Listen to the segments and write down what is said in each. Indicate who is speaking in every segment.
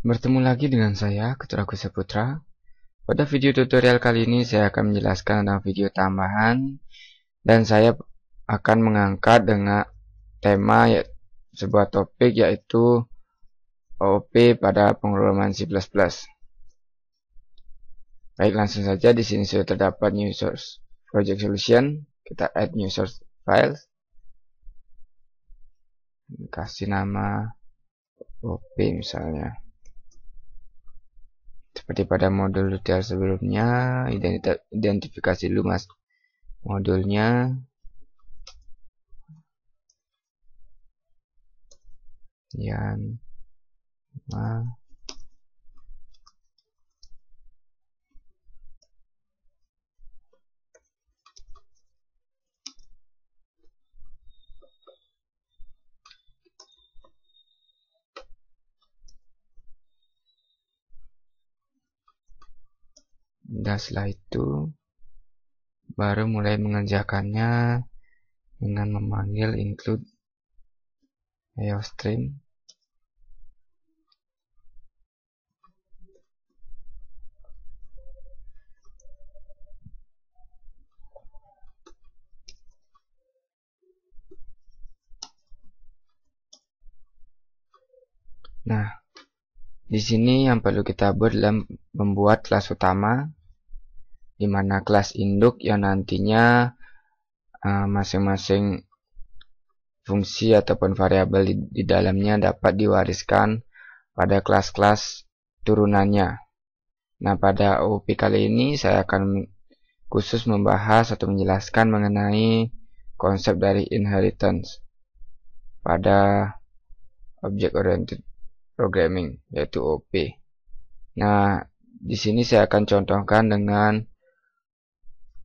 Speaker 1: Bertemu lagi dengan saya, Ketua Agus Saputra. Pada video tutorial kali ini saya akan menjelaskan tentang video tambahan dan saya akan mengangkat dengan tema sebuah topik yaitu OOP pada pengprograman C++. Baik, langsung saja. Di sini sudah terdapat new source project solution. Kita add new source files. Kasih nama OOP misalnya. Seperti pada modul tutorial sebelumnya, identifikasi dulu modulnya. Kemudian dan setelah itu baru mulai mengerjakannya dengan memanggil include IOStream. Nah, di sini yang perlu kita buat adalah membuat kelas utama, di mana kelas induk yang nantinya masing-masing fungsi ataupun variabel di dalamnya dapat diwariskan pada kelas-kelas turunannya. Nah, pada OOP kali ini saya akan khusus membahas atau menjelaskan mengenai konsep dari inheritance pada object oriented programming, yaitu OOP. Nah, di sini saya akan contohkan dengan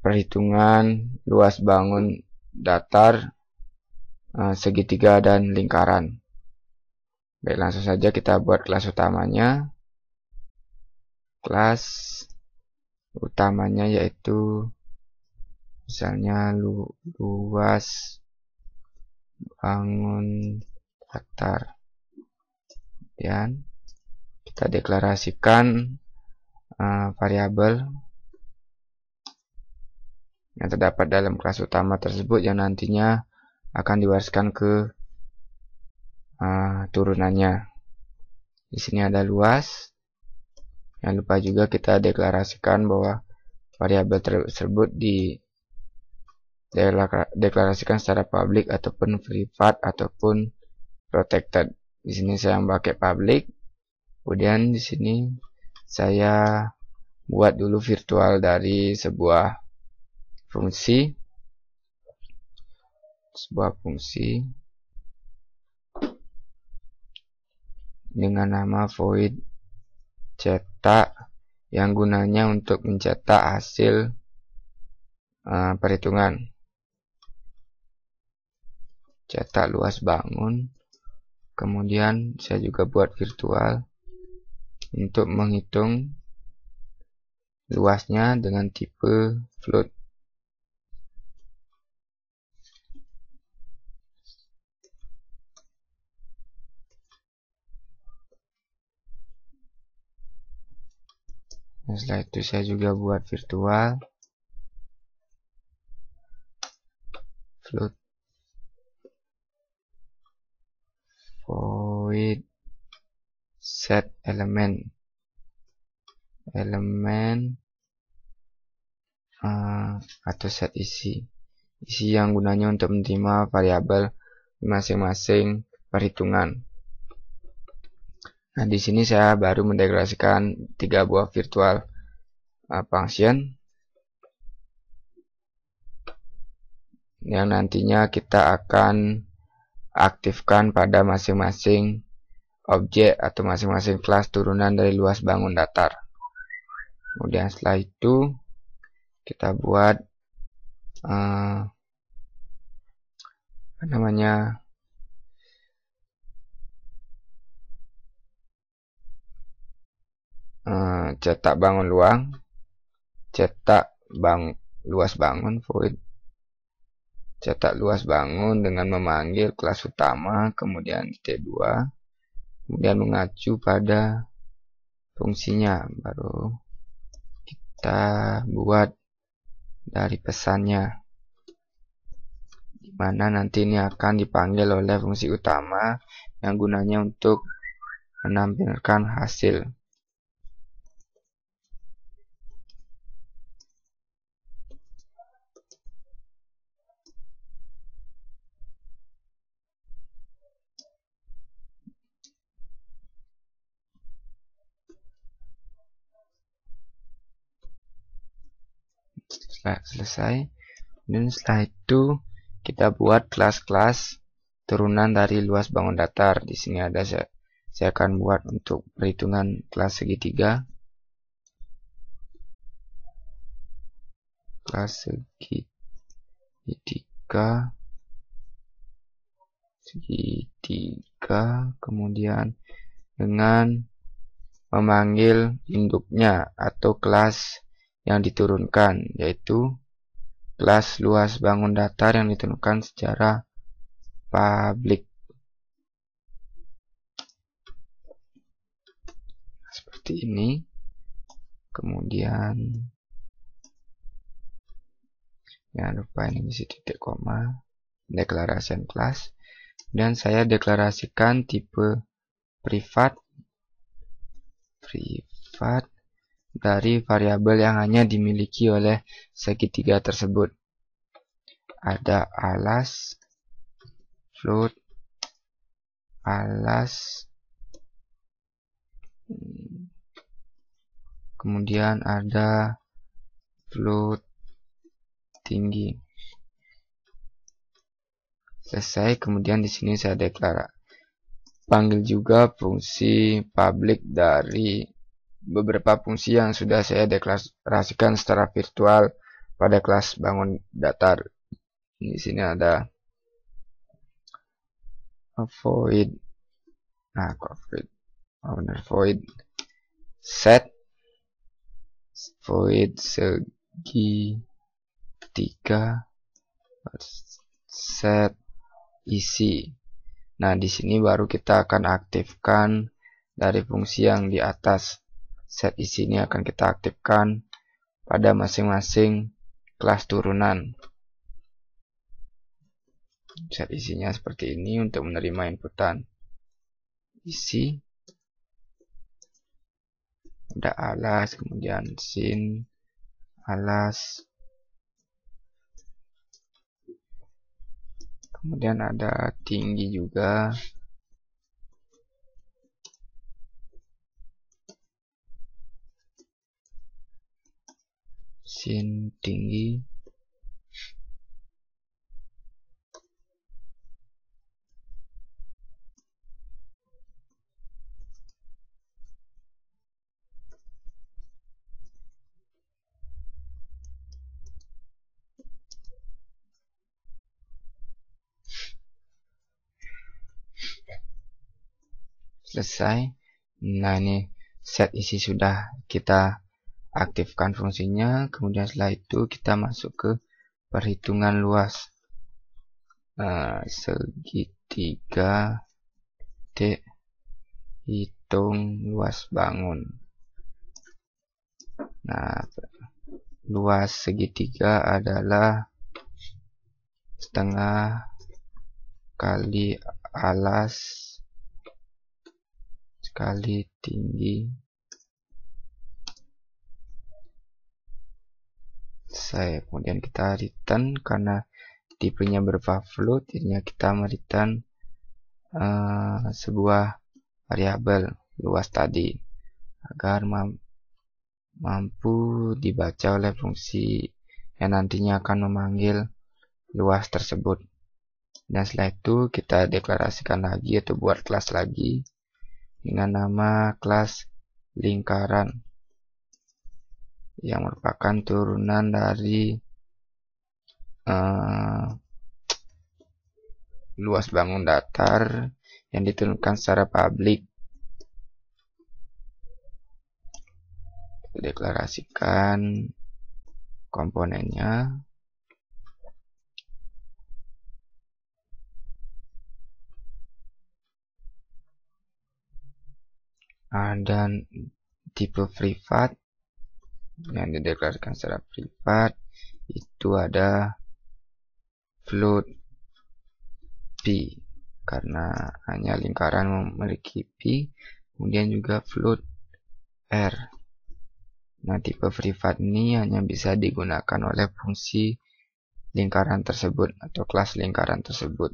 Speaker 1: perhitungan luas bangun datar, segitiga dan lingkaran. Baik, langsung saja kita buat kelas utamanya. Kelas utamanya yaitu misalnya luas bangun datar. Kemudian kita deklarasikan variabel yang terdapat dalam kelas utama tersebut yang nantinya akan diwariskan ke turunannya. Di sini ada luas. Jangan lupa juga kita deklarasikan bahwa variabel tersebut deklarasikan secara public ataupun privat ataupun protected. Di sini saya memakai public. Kemudian di sini saya buat dulu virtual dari sebuah fungsi dengan nama void cetak, yang gunanya untuk mencetak hasil perhitungan. Cetak luas bangun. Kemudian saya juga buat virtual untuk menghitung luasnya dengan tipe float. Dan setelah itu saya juga buat virtual float void set element atau set isi yang gunanya untuk menerima variabel masing-masing perhitungan. Nah, di sini saya baru mendeklarasikan 3 buah virtual function yang nantinya kita akan aktifkan pada masing-masing objek atau masing-masing kelas turunan dari luas bangun datar. Kemudian setelah itu kita buat cetak bangun luang, luas bangun void cetak luas bangun dengan memanggil kelas utama, kemudian T2, kemudian mengacu pada fungsinya, baru kita buat dari pesannya, dimana nanti ini akan dipanggil oleh fungsi utama yang gunanya untuk menampilkan hasil. Setelah selesai, dan setelah itu kita buat kelas-kelas turunan dari luas bangun datar. Di sini ada saya akan buat untuk perhitungan kelas segitiga. Kelas segitiga, kemudian dengan memanggil induknya atau kelas yang diturunkan, yaitu kelas luas bangun datar yang diturunkan secara publik. Seperti ini. Kemudian jangan lupa ini isi titik koma, deklarasikan kelas, dan saya deklarasikan tipe privat dari variabel yang hanya dimiliki oleh segitiga tersebut. Ada alas, float, alas, kemudian ada float tinggi. Selesai, kemudian di sini saya panggil juga fungsi public dari beberapa fungsi yang sudah saya deklarasikan secara virtual pada kelas bangun datar. Di sini ada void, void set, void segitiga, set isi. Nah, di sini baru kita akan aktifkan dari fungsi yang di atas. Set isi ini akan kita aktifkan pada masing-masing kelas turunan. Set isinya seperti ini untuk menerima inputan isi. Ada alas, kemudian sin, alas, kemudian ada tinggi juga. Sin tinggi. Selesai. Nah, ini set isi sudah kita aktifkan fungsinya. Kemudian setelah itu kita masuk ke perhitungan luas. Segitiga hitung luas bangun. Nah, luas segitiga adalah setengah kali alas kali tinggi. Kemudian kita return karena tipenya berupa float, jadinya kita return sebuah variabel luas tadi agar mampu dibaca oleh fungsi yang nantinya akan memanggil luas tersebut. Dan setelah itu kita deklarasikan lagi atau buat kelas lagi dengan nama kelas lingkaran yang merupakan turunan dari luas bangun datar yang diturunkan secara publik. Deklarasikan komponennya. Dan tipe privat yang dideklarasikan secara privat itu ada float P karena hanya lingkaran memiliki P, kemudian juga float R. Nah, tipe privat ini hanya bisa digunakan oleh fungsi lingkaran tersebut atau kelas lingkaran tersebut.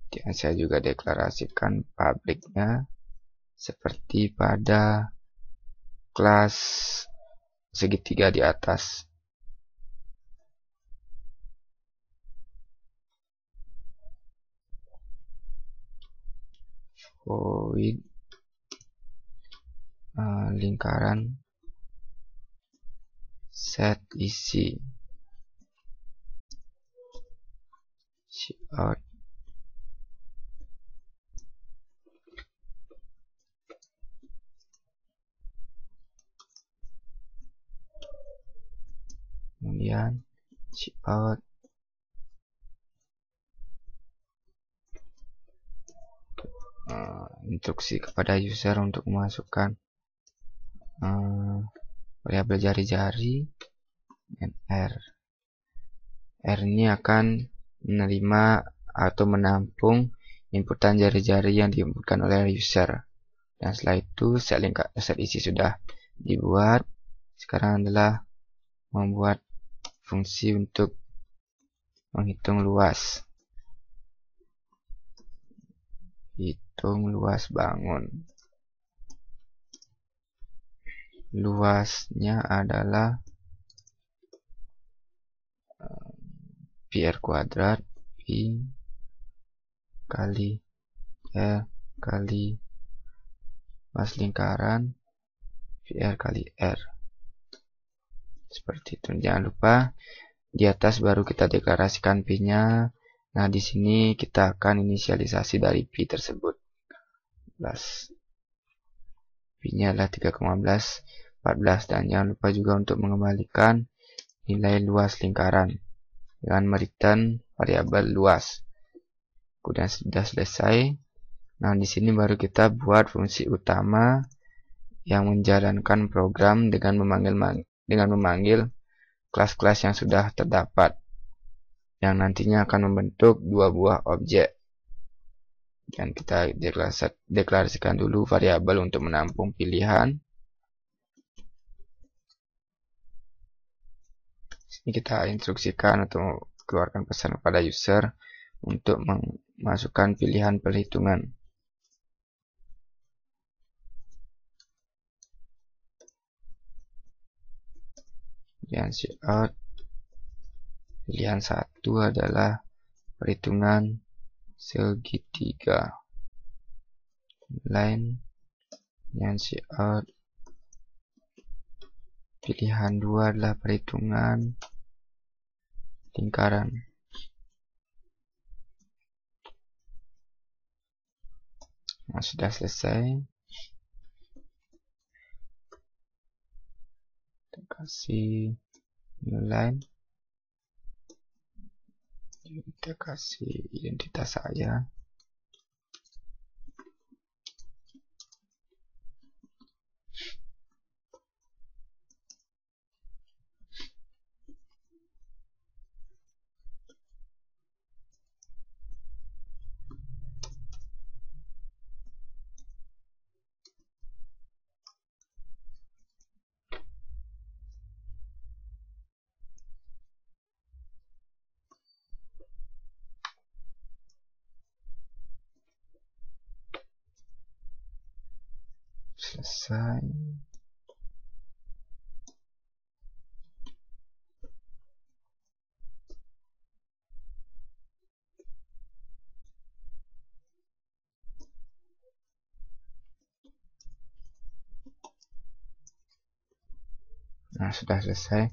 Speaker 1: Dan saya juga deklarasikan publiknya seperti pada kelas segitiga di atas. Void lingkaran set isi out kemudian out instruksi kepada user untuk memasukkan variabel jari-jari dan R. R ini akan menerima atau menampung inputan jari-jari yang diinputkan oleh user. Dan setelah itu set isi sudah dibuat. Sekarang adalah membuat fungsi untuk menghitung luas. Hitung luas bangun. Luasnya adalah PR kuadrat P kali R kali luas lingkaran PR kali R. Seperti itu. Jangan lupa di atas baru kita deklarasikan P-nya. Nah, di sini kita akan inisialisasi dari P tersebut. P-nya adalah 3,14 dan jangan lupa juga untuk mengembalikan nilai luas lingkaran dengan mereturn variabel luas. Kemudian sudah selesai. Nah, di sini baru kita buat fungsi utama yang menjalankan program dengan memanggil kelas-kelas yang sudah terdapat, yang nantinya akan membentuk dua buah objek. Dan kita deklarasikan dulu variabel untuk menampung pilihan. Ini kita instruksikan atau keluarkan pesan kepada user untuk memasukkan pilihan perhitungan. Kemudian out pilihan 1 adalah perhitungan segitiga. Line yang out pilihan 2 adalah perhitungan lingkaran. Nah, sudah selesai. Kita kasih new line. Kita kasih identitas saya. Selesai. Nah, sudah selesai.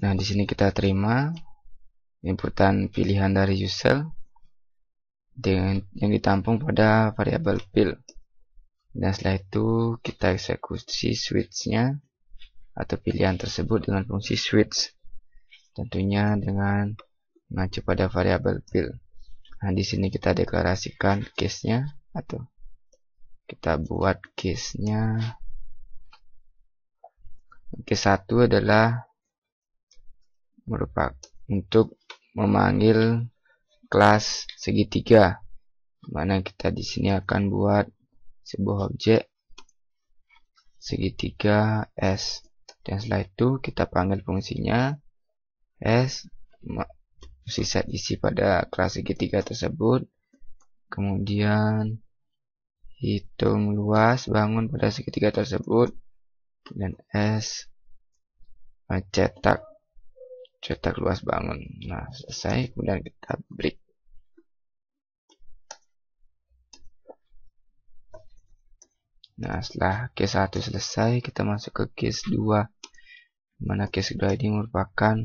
Speaker 1: Nah, di sini kita terima inputan pilihan dari user dengan yang ditampung pada variabel fill. Dan setelah itu kita eksekusi switch-nya atau pilihan tersebut dengan fungsi switch, tentunya dengan mengacu pada variabel fill. Nah, di sini kita deklarasikan case-nya atau Kita buat case-nya. Case 1 adalah merupakan untuk memanggil kelas segitiga, mana kita di sini akan buat sebuah objek segitiga S, dan setelah itu kita panggil fungsinya S, mesti set isi pada kelas segitiga tersebut, kemudian hitung luas bangun pada segitiga tersebut, dan S cetak luas bangun. Nah, selesai, kemudian kita break. Nah, setelah case 1 selesai, kita masuk ke case 2, mana case 2 ini merupakan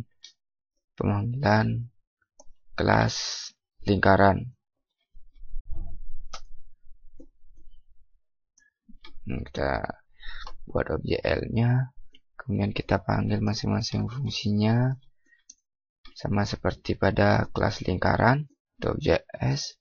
Speaker 1: pemanggilan kelas lingkaran. Kita buat objek L-nya, kemudian kita panggil masing-masing fungsinya sama seperti pada kelas lingkaran atau objek S.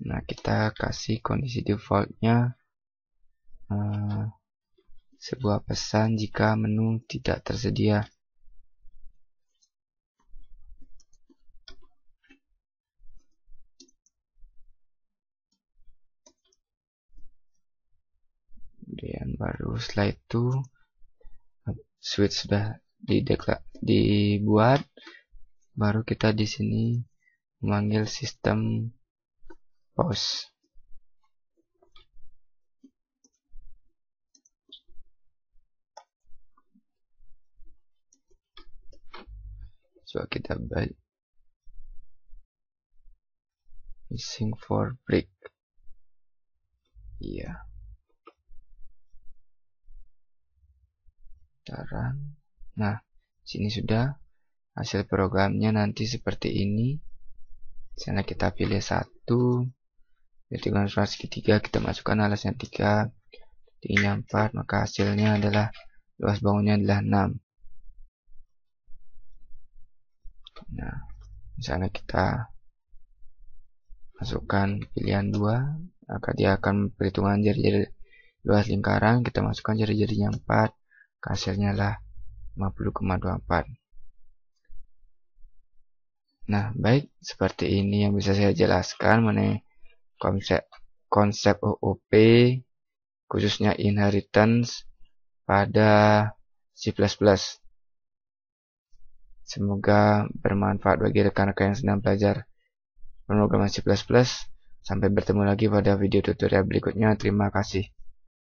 Speaker 1: Nah, kita kasih kondisi defaultnya sebuah pesan jika menu tidak tersedia. Kemudian baru setelah itu switch sudah dibuat, baru kita di sini memanggil sistem pause. Coba kita balik missing for break. Iya. Nah, sini sudah hasil programnya nanti seperti ini. Misalnya kita pilih 1, hitungan segitiga, kita masukkan alasnya 3, tingginya 4, maka hasilnya adalah luas bangunnya adalah 6. Nah, misalnya kita masukkan pilihan 2, maka dia akan perhitungan jari-jari luas lingkaran, kita masukkan jari-jarinya 4, hasilnya lah 50,24. Nah, baik, seperti ini yang bisa saya jelaskan mengenai konsep OOP, khususnya inheritance pada C++. Semoga bermanfaat bagi rekan-rekan yang sedang belajar pemrograman C++. Sampai bertemu lagi pada video tutorial berikutnya. Terima kasih.